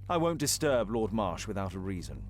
I won't disturb Lord Marsh without a reason.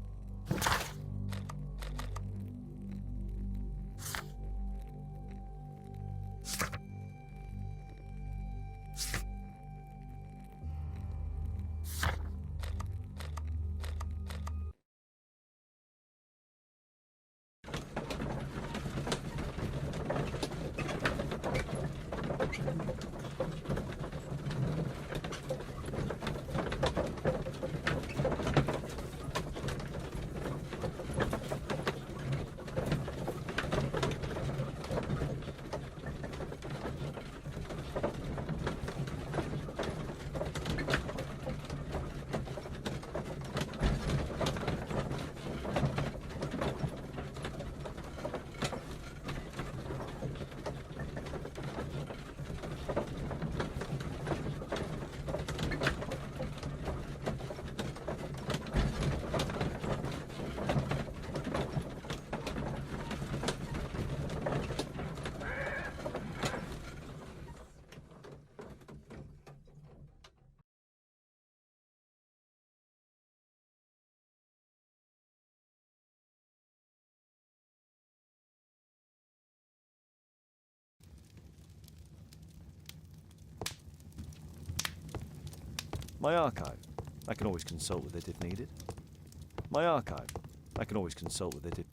My archive. I can always consult with it if needed. My archive. I can always consult with it if...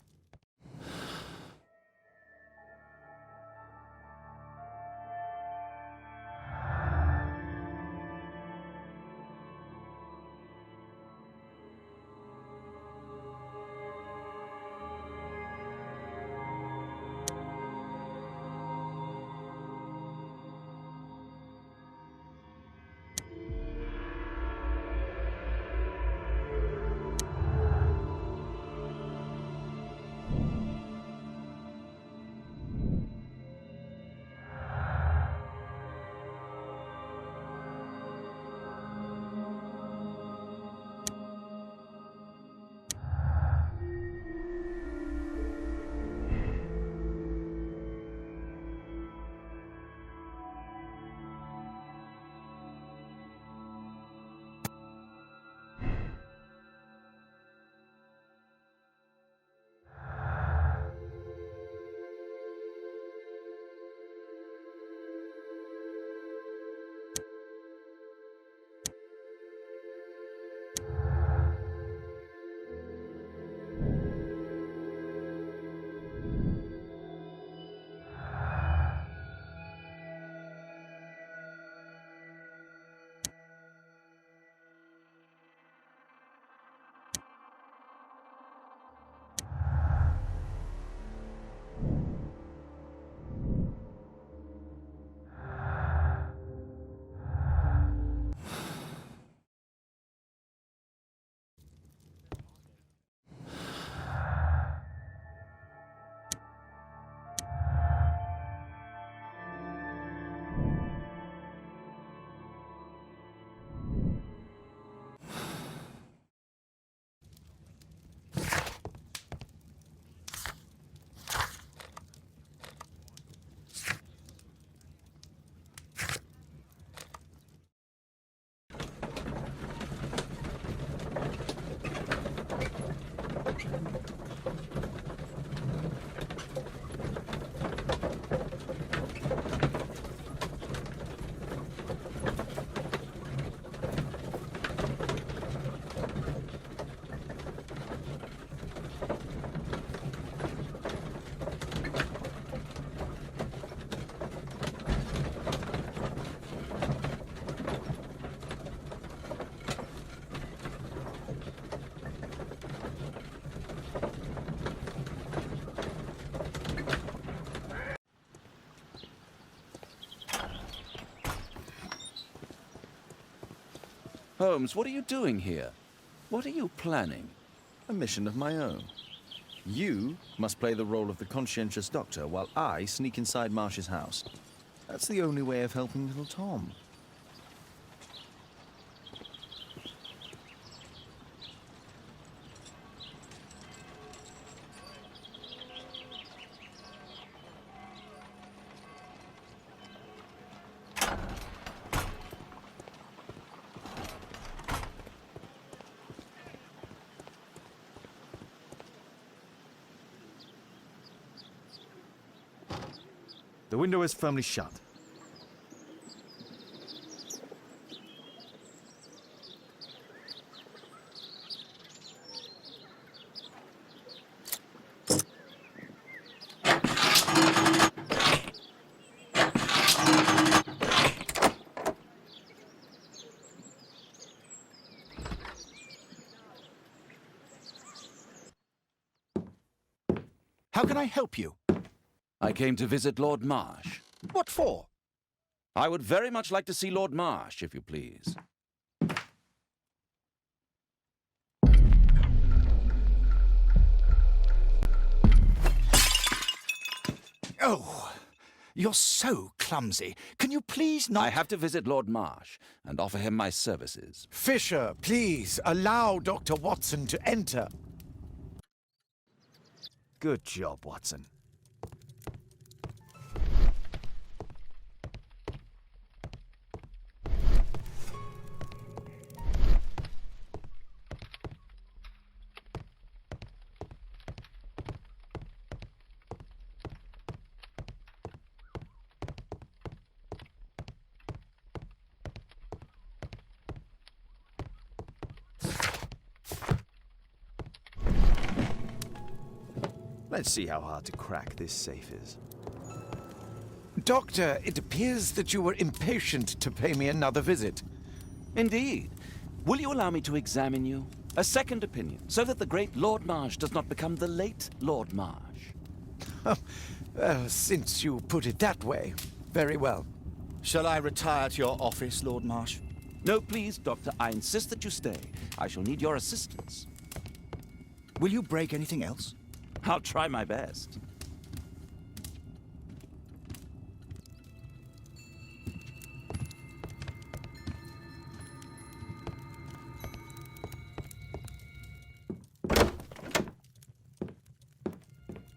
Holmes, what are you doing here? What are you planning? A mission of my own. You must play the role of the conscientious doctor while I sneak inside Marsh's house. That's the only way of helping little Tom. The window is firmly shut. How can I help you? I came to visit Lord Marsh. What for? I would very much like to see Lord Marsh, if you please. Oh, you're so clumsy. Can you please not... I have to visit Lord Marsh and offer him my services. Fisher, please, allow Dr. Watson to enter. Good job, Watson. Let's see how hard to crack this safe is. Doctor, it appears that you were impatient to pay me another visit. Indeed. Will you allow me to examine you? A second opinion, so that the great Lord Marsh does not become the late Lord Marsh. Since you put it that way, very well. Shall I retire to your office, Lord Marsh? No, please, Doctor. I insist that you stay. I shall need your assistance. Will you break anything else? I'll try my best.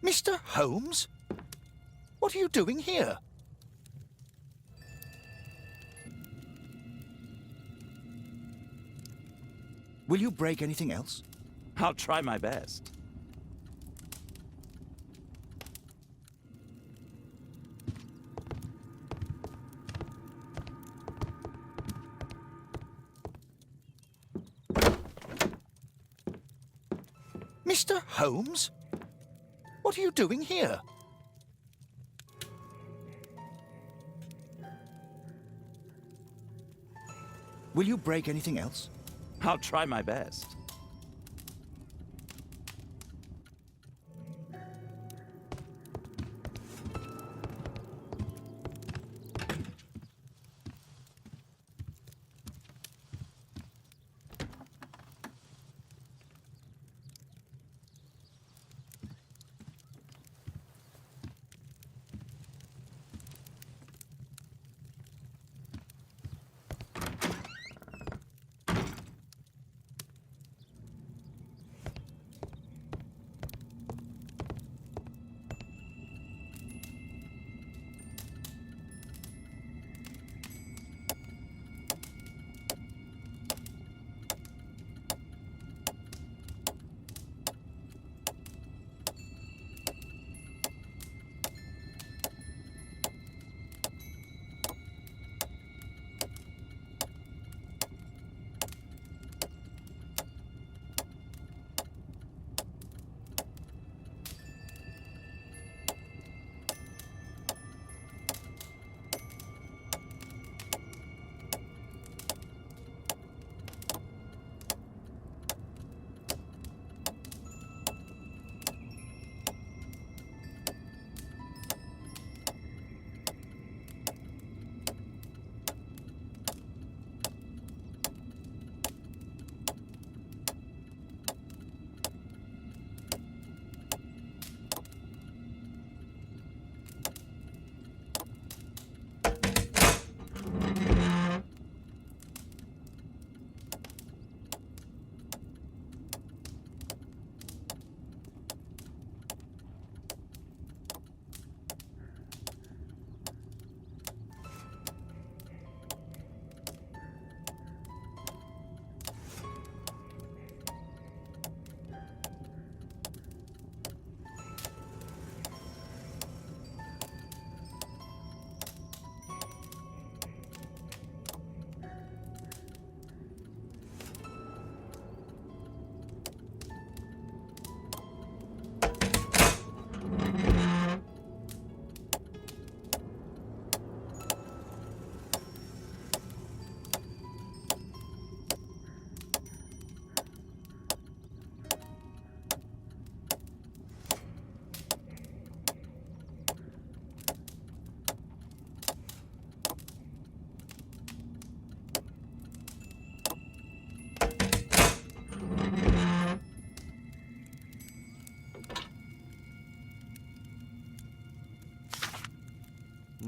Mr. Holmes? What are you doing here? Will you break anything else? I'll try my best. Mr. Holmes? What are you doing here? Will you break anything else? I'll try my best.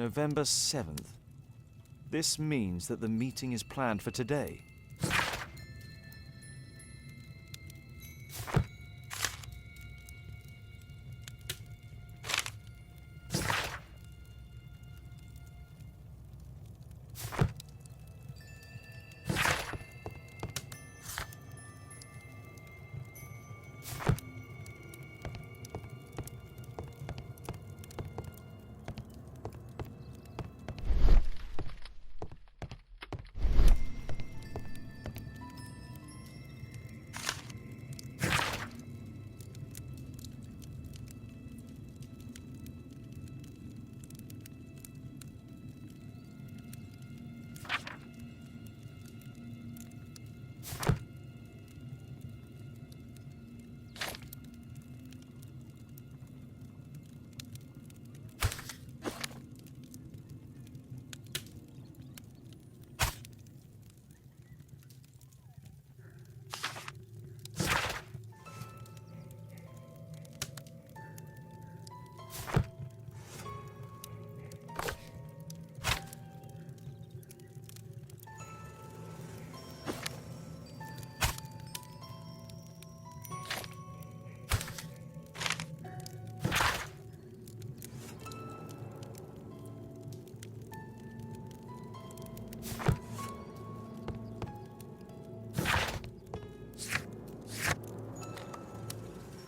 November 7th. This means that the meeting is planned for today.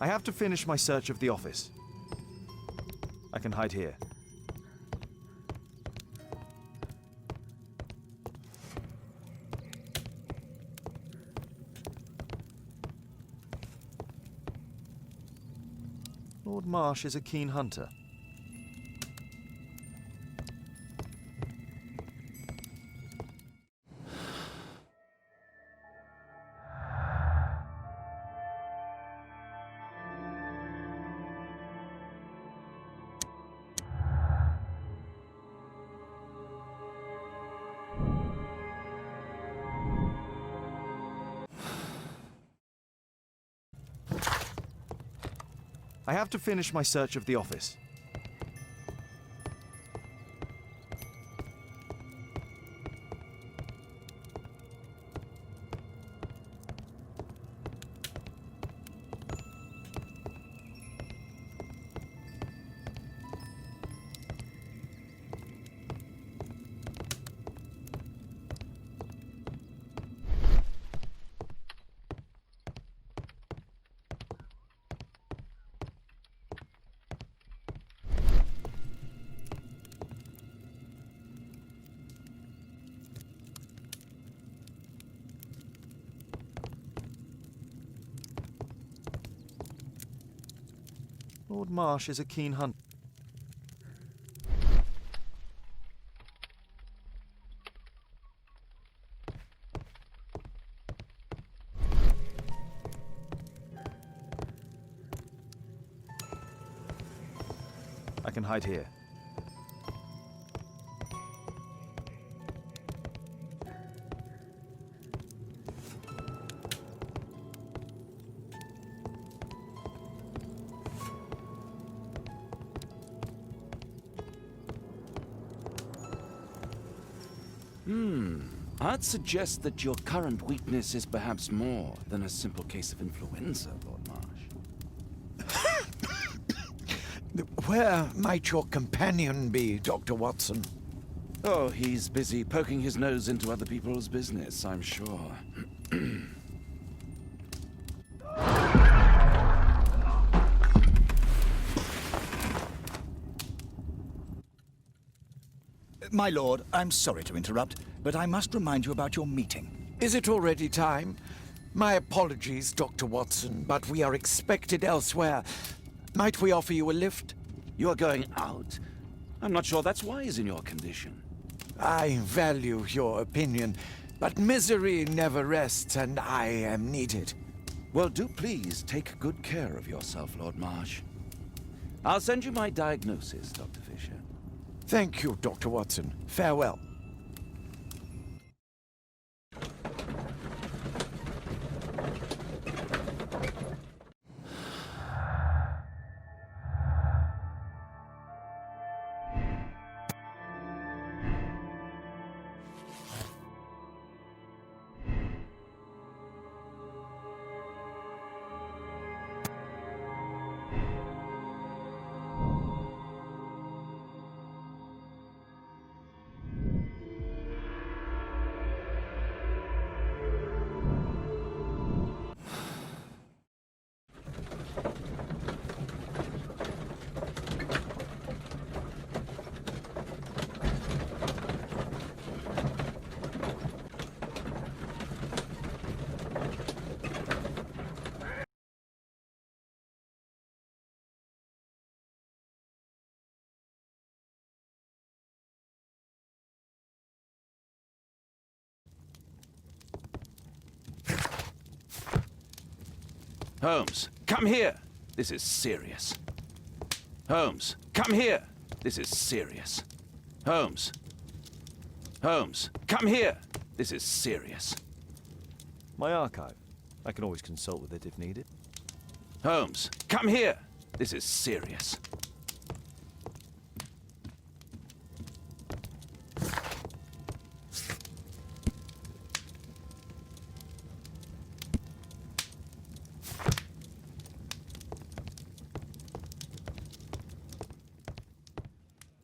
I have to finish my search of the office. I can hide here. Lord Marsh is a keen hunter. I have to finish my search of the office. Lord Marsh is a keen hunter. I can hide here. I'd suggest that your current weakness is perhaps more than a simple case of influenza, Lord Marsh. Where might your companion be, Dr. Watson? Oh, he's busy poking his nose into other people's business, I'm sure. My lord, I'm sorry to interrupt, but I must remind you about your meeting. Is it already time? My apologies, Dr. Watson, but we are expected elsewhere. Might we offer you a lift? You are going out? I'm not sure that's wise in your condition. I value your opinion, but misery never rests, and I am needed. Well, do please take good care of yourself, Lord Marsh. I'll send you my diagnosis, Dr. Fisher. Thank you, Dr. Watson. Farewell. Holmes, come here. This is serious. Holmes, come here. This is serious. Holmes. Holmes, come here. This is serious. My archive. I can always consult with it if needed. Holmes, come here. This is serious.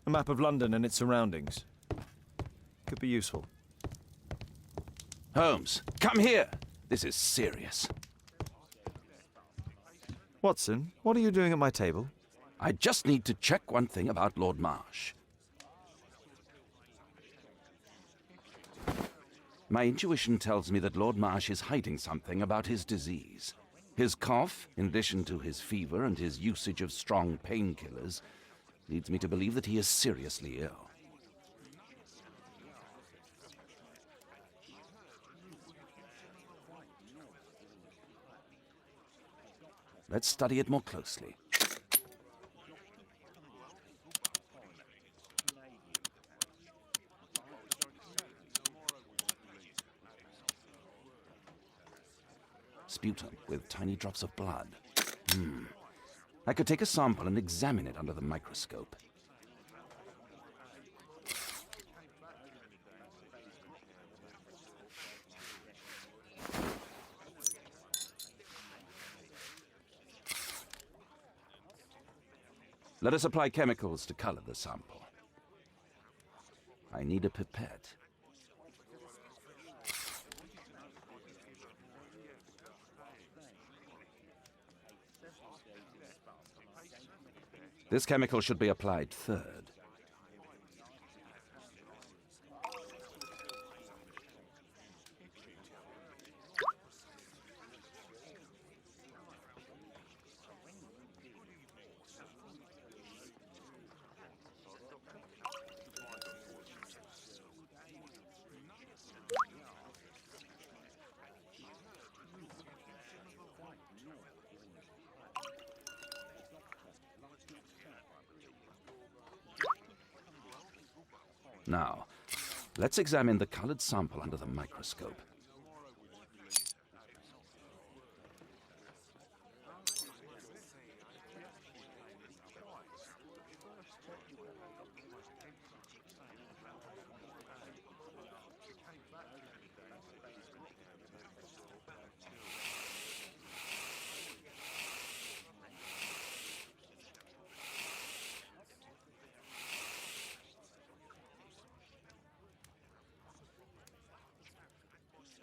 A map of London and its surroundings. Could be useful. Holmes, come here. This is serious. Watson, what are you doing at my table? I just need to check one thing about Lord Marsh. My intuition tells me that Lord Marsh is hiding something about his disease. His cough, in addition to his fever and his usage of strong painkillers, leads me to believe that he is seriously ill. Let's study it more closely. Sputum with tiny drops of blood. I could take a sample and examine it under the microscope. Let us apply chemicals to color the sample. I need a pipette. This chemical should be applied third. Now, let's examine the colored sample under the microscope.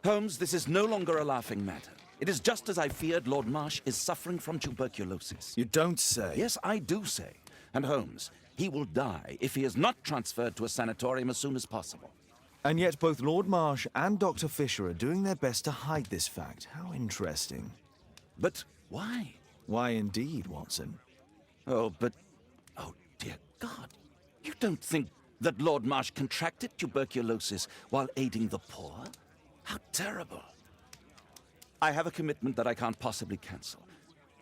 Holmes, this is no longer a laughing matter. It is just as I feared. Lord Marsh is suffering from tuberculosis. You don't say. Yes, I do say. And Holmes, he will die if he is not transferred to a sanatorium as soon as possible. And yet both Lord Marsh and Dr. Fisher are doing their best to hide this fact. How interesting. But why? Why indeed, Watson? Oh, dear God. You don't think that Lord Marsh contracted tuberculosis while aiding the poor? How terrible. I have a commitment that I can't possibly cancel.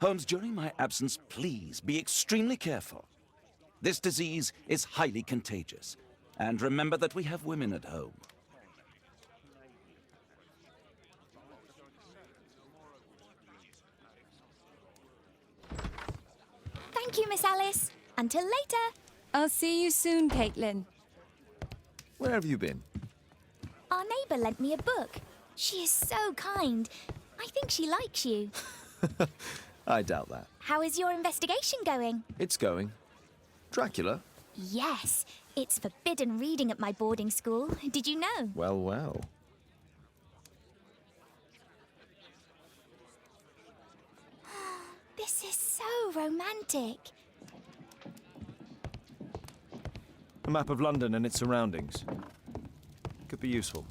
Holmes, during my absence, please be extremely careful. This disease is highly contagious. And remember that we have women at home. Thank you, Miss Alice. Until later. I'll see you soon, Caitlin. Where have you been? Our neighbour lent me a book. She is so kind. I think she likes you. I doubt that. How is your investigation going? It's going. Dracula? Yes, it's forbidden reading at my boarding school. Did you know? Well, well. This is so romantic. A map of London and its surroundings. Could be useful.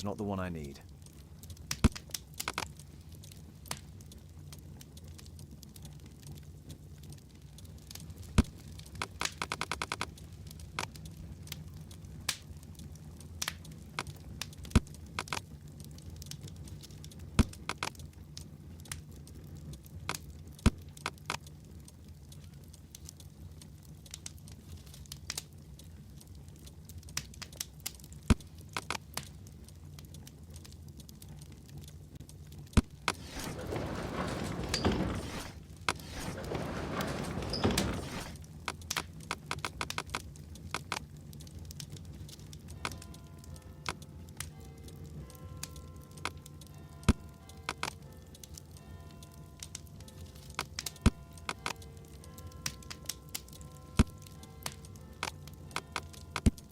not the one I need.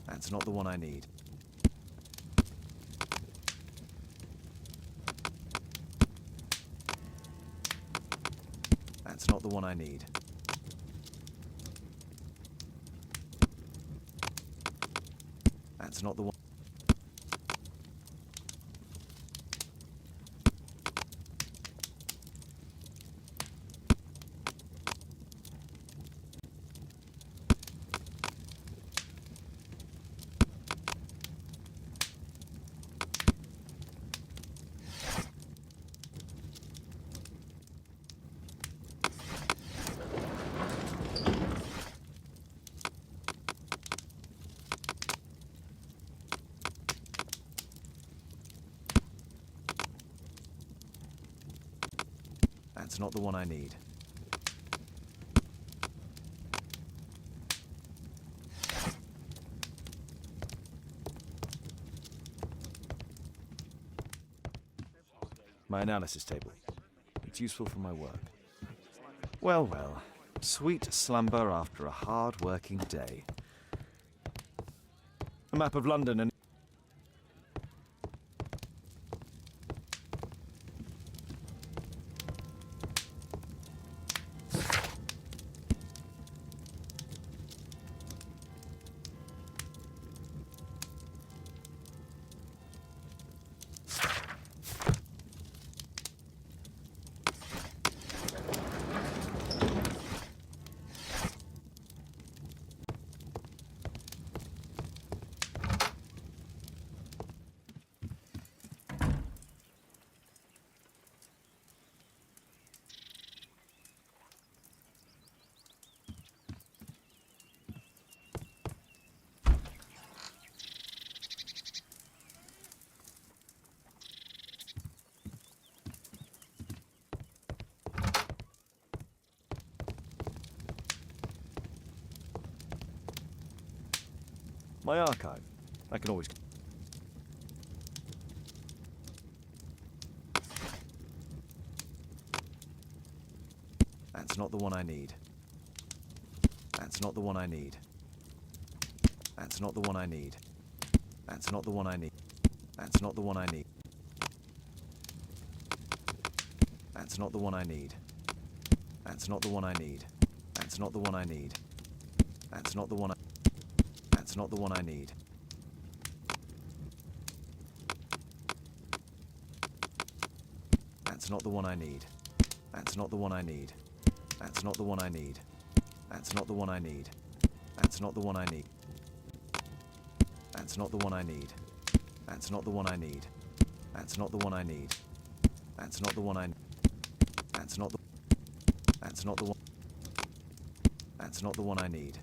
That's not the one I need. That's not the one I need. That's not the one. That's not the one I need. My analysis table. It's useful for my work. Well, well. Sweet slumber after a hard-working day. A map of London and... My archive. I can always... That's not the one I need. That's not the one I need. That's not the one I need. That's not the one I need. That's not the one I need. That's not the one I need. That's not the one I need. That's not the one I need. That's not the one I... That's not the one I need. That's not the one I need. That's not the one I need. That's not the one I need. That's not the one I need. That's not the one I need. That's not the one I need. That's not the one I need. That's not the one I need. That's not the one I... That's not the... That's not the one... That's not the one I need.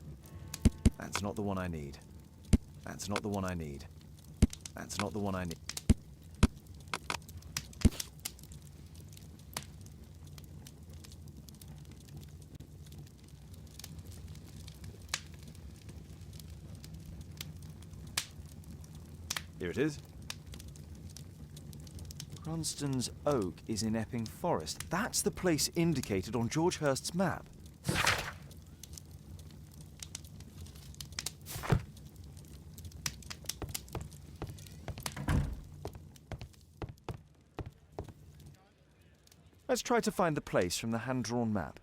That's not the one I need. That's not the one I need. That's not the one I need. Here it is. Cranston's Oak is in Epping Forest. That's the place indicated on George Hurst's map. Let's try to find the place from the hand-drawn map.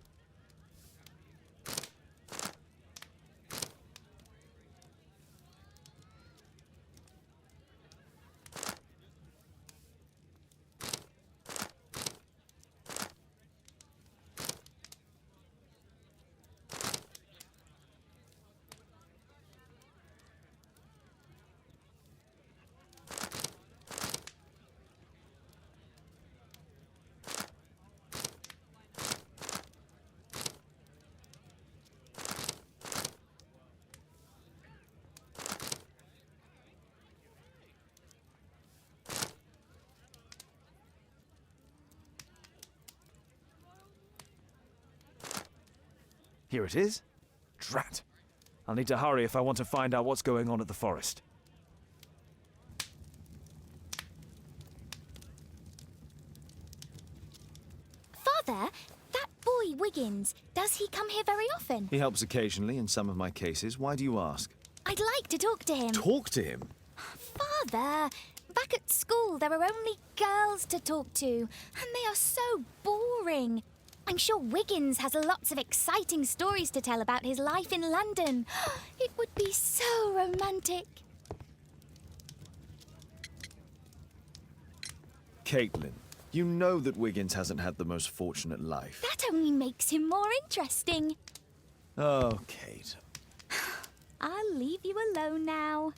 Here it is. Drat. I'll need to hurry if I want to find out what's going on at the forest. Father, that boy Wiggins, does he come here very often? He helps occasionally in some of my cases. Why do you ask? I'd like to talk to him. Talk to him? Father, back at school there are only girls to talk to, and they are so boring. I'm sure Wiggins has lots of exciting stories to tell about his life in London. It would be so romantic. Caitlin, you know that Wiggins hasn't had the most fortunate life. That only makes him more interesting. Oh, Kate. I'll leave you alone now.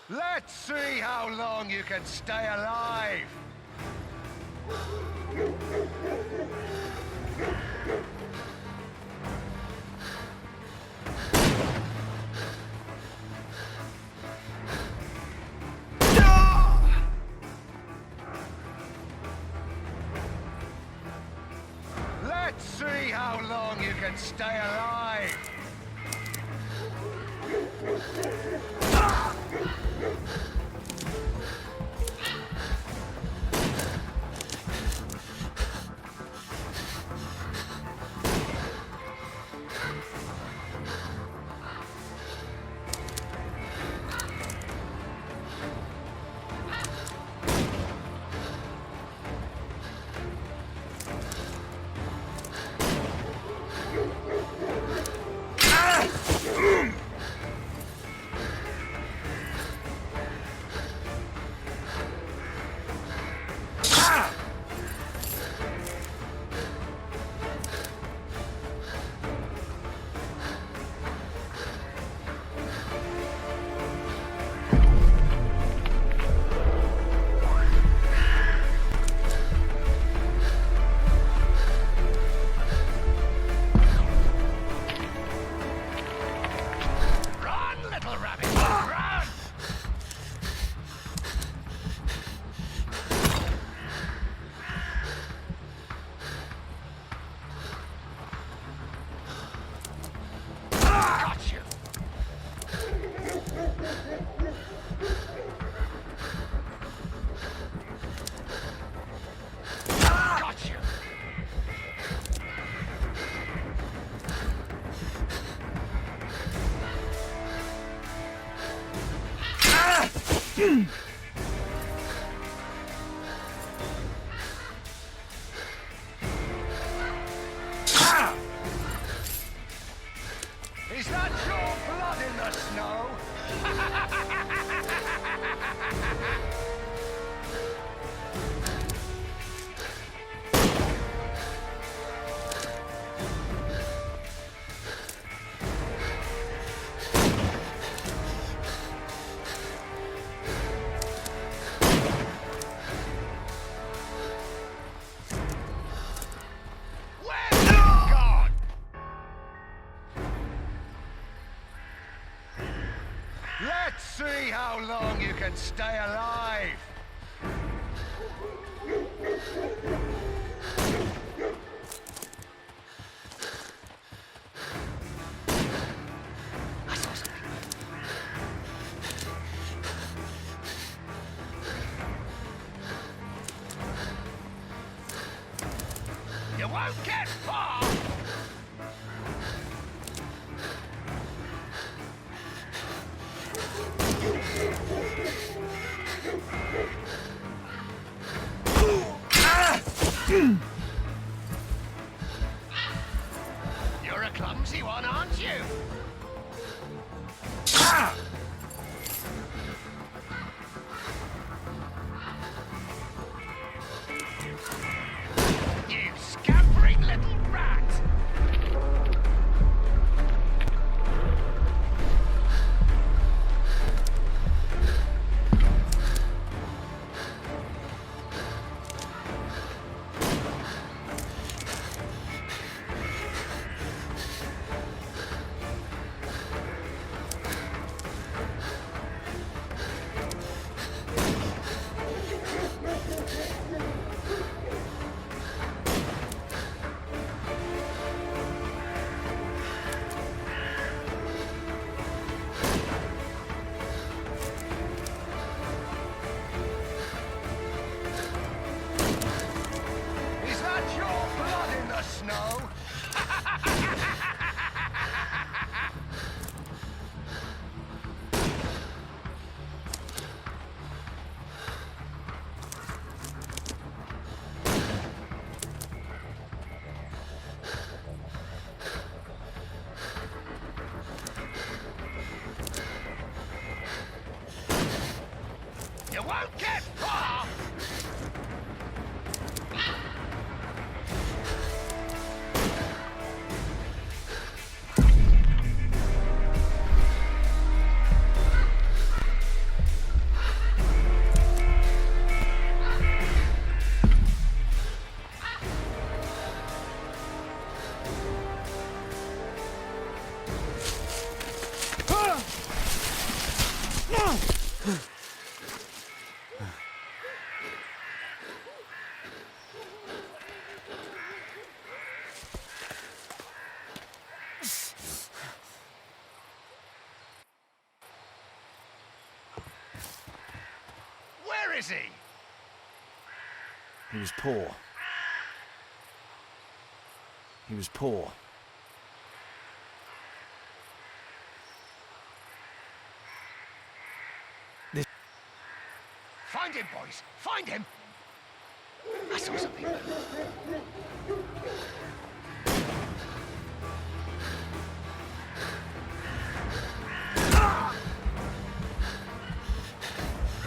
Let's see how long you can stay alive! Let's see how long you can stay alive! how long you can stay alive. You won't get far! You're a clumsy one, aren't you? You scampering little rat! Is that your blood in the snow? You won't get far! Where is he? He was poor. He was poor. Find him, boys! Find him! I saw something move.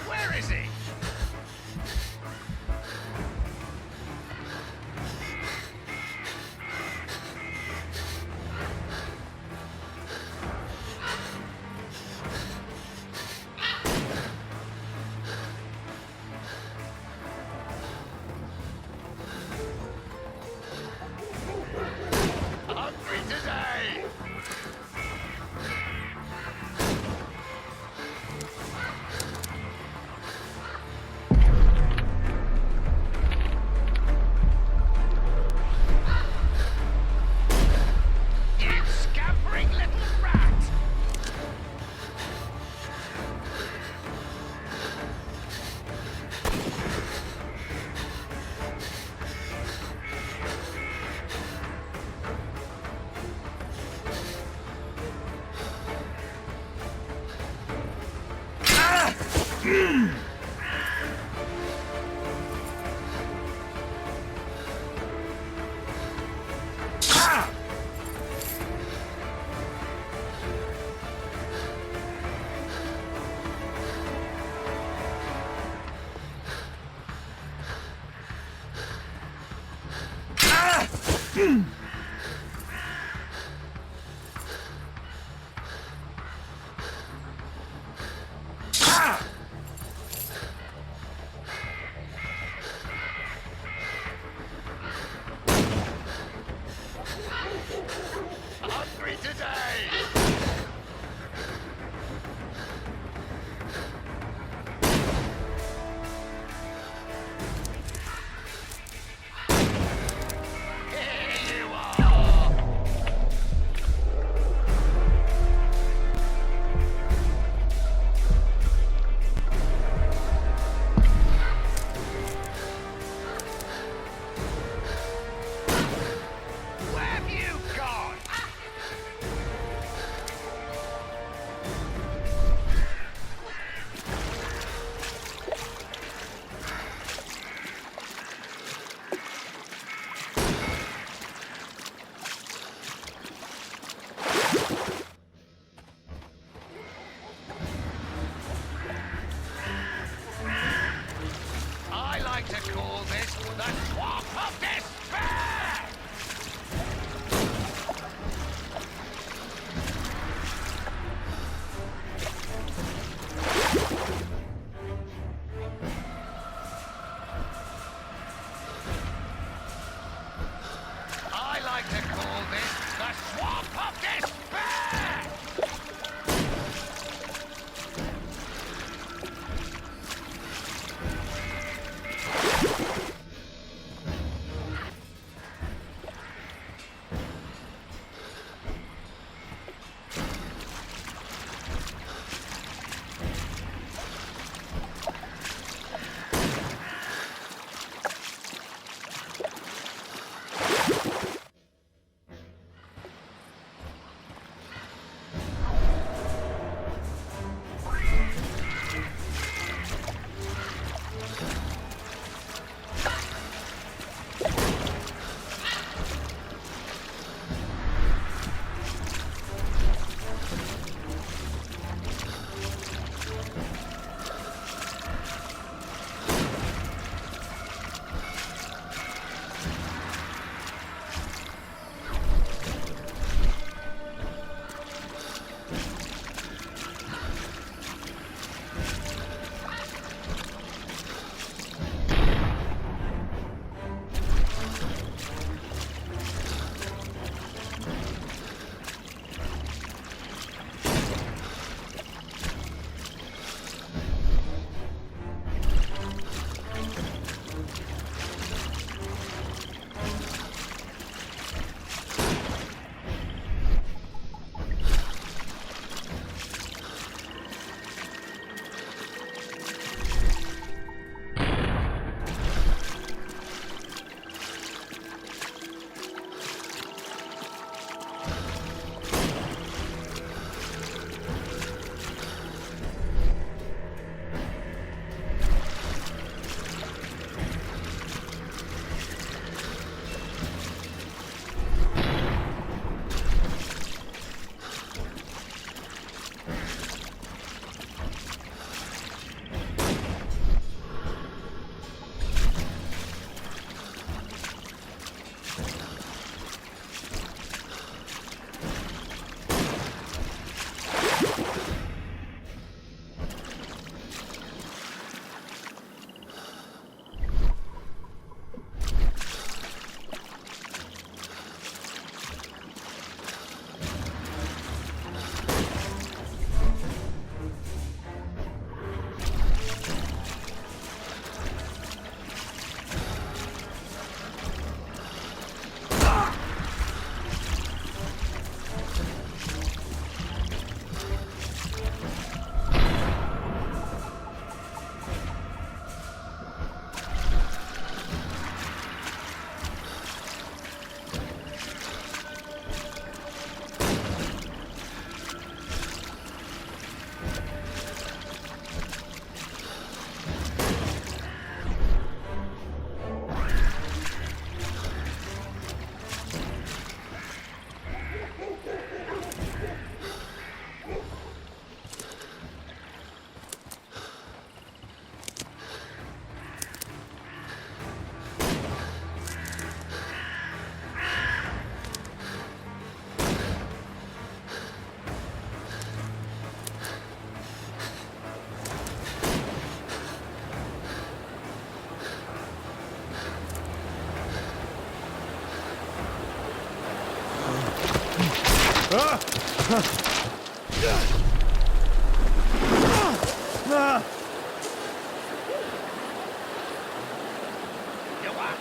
Where is he? Hungry today! You scampering little rat! Hungry today! You won't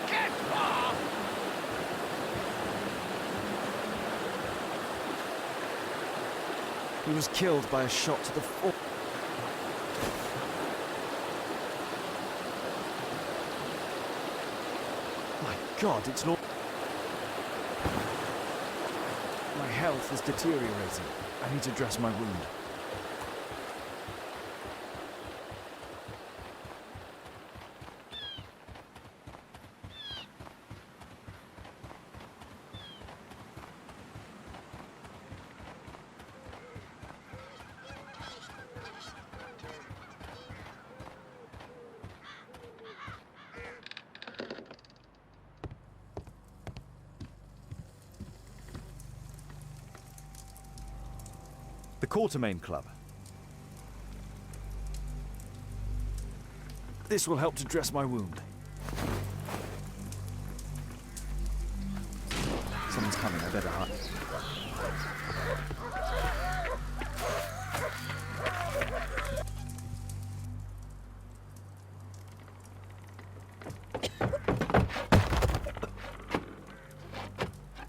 get far! He was killed by a shot to the foot. My God, it's not. My health is deteriorating. I need to dress my wound. The Quartermain Club. This will help to dress my wound. Someone's coming, I better hide.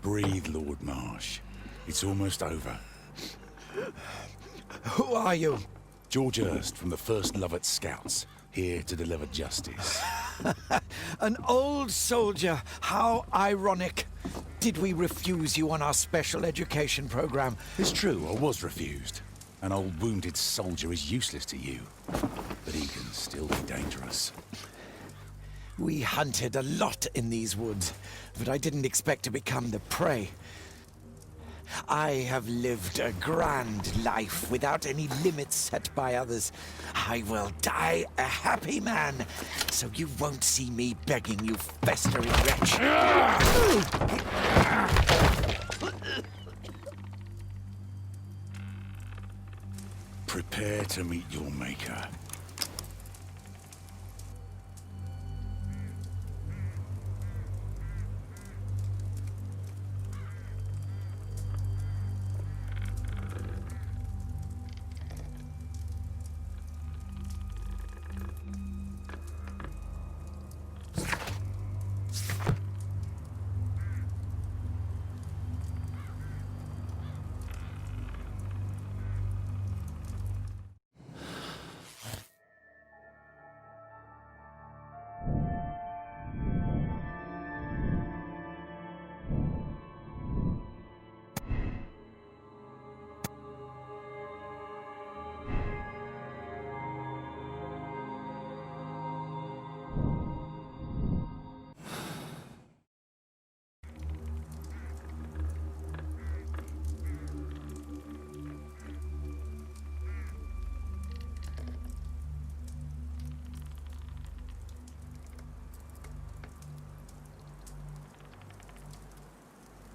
Breathe, Lord Marsh. It's almost over. Who are you? George Hurst from the 1st Lovett Scouts, here to deliver justice. An old soldier. How ironic. Did we refuse you on our special education program? It's true, I was refused. An old wounded soldier is useless to you, but he can still be dangerous. We hunted a lot in these woods, but I didn't expect to become the prey. I have lived a grand life without any limits set by others. I will die a happy man, so you won't see me begging, you festering wretch. Prepare to meet your maker.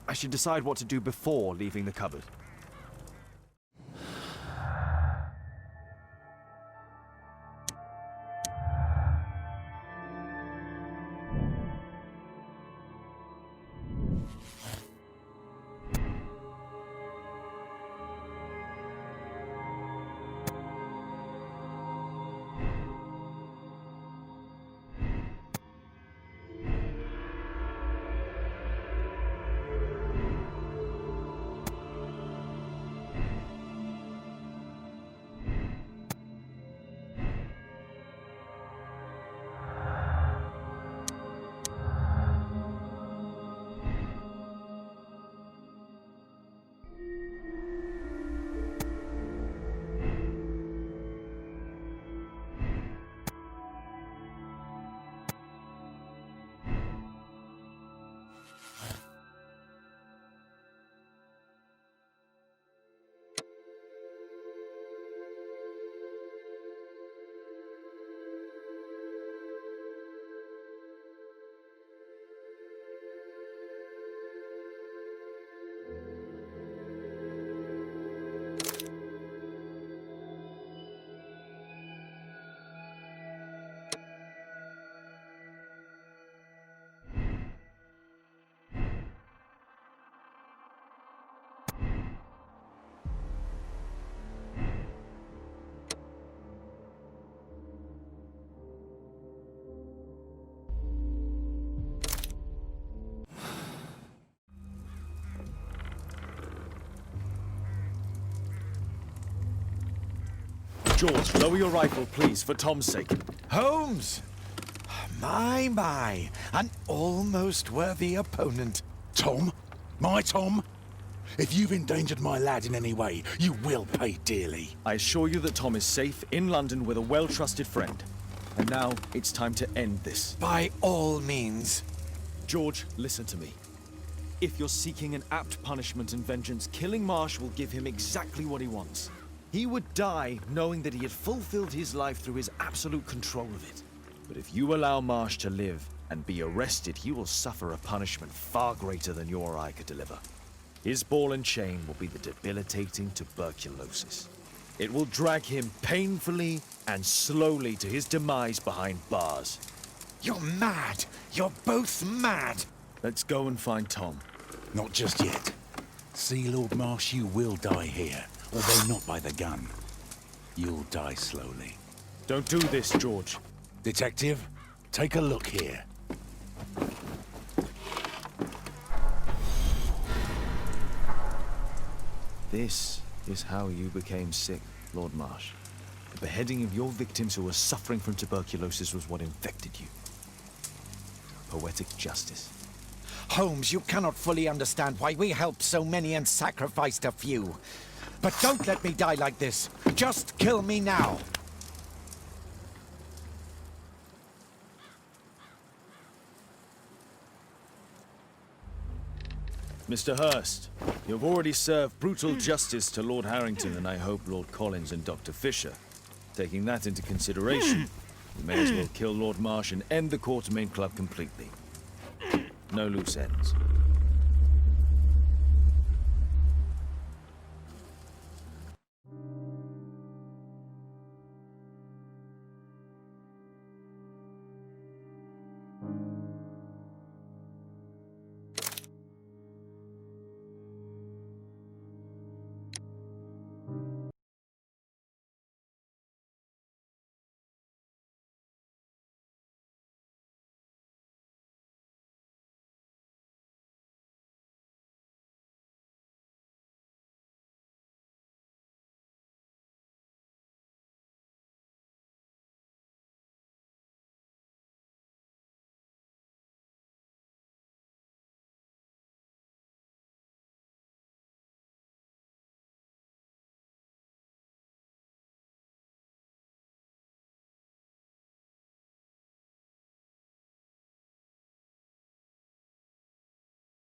I should decide what to do before leaving the cupboard. George, lower your rifle, please, for Tom's sake. Holmes! My, an almost worthy opponent. Tom? My Tom? If you've endangered my lad in any way, you will pay dearly. I assure you that Tom is safe in London with a well-trusted friend. And now it's time to end this. By all means. George, listen to me. If you're seeking an apt punishment and vengeance, killing Marsh will give him exactly what he wants. He would die knowing that he had fulfilled his life through his absolute control of it. But if you allow Marsh to live and be arrested, he will suffer a punishment far greater than you or I could deliver. His ball and chain will be the debilitating tuberculosis. It will drag him painfully and slowly to his demise behind bars. You're mad! You're both mad! Let's go and find Tom. Not just yet. See, Lord Marsh, you will die here, although not by the gun. You'll die slowly. Don't do this, George. Detective, take a look here. This is how you became sick, Lord Marsh. The beheading of your victims who were suffering from tuberculosis was what infected you. Poetic justice. Holmes, you cannot fully understand why we helped so many and sacrificed a few. But don't let me die like this. Just kill me now. Mr. Hurst, you have already served brutal justice to Lord Harrington and I hope Lord Collins and Dr. Fisher. Taking that into consideration, you may as well kill Lord Marsh and end the Quartermain Club completely. No loose ends.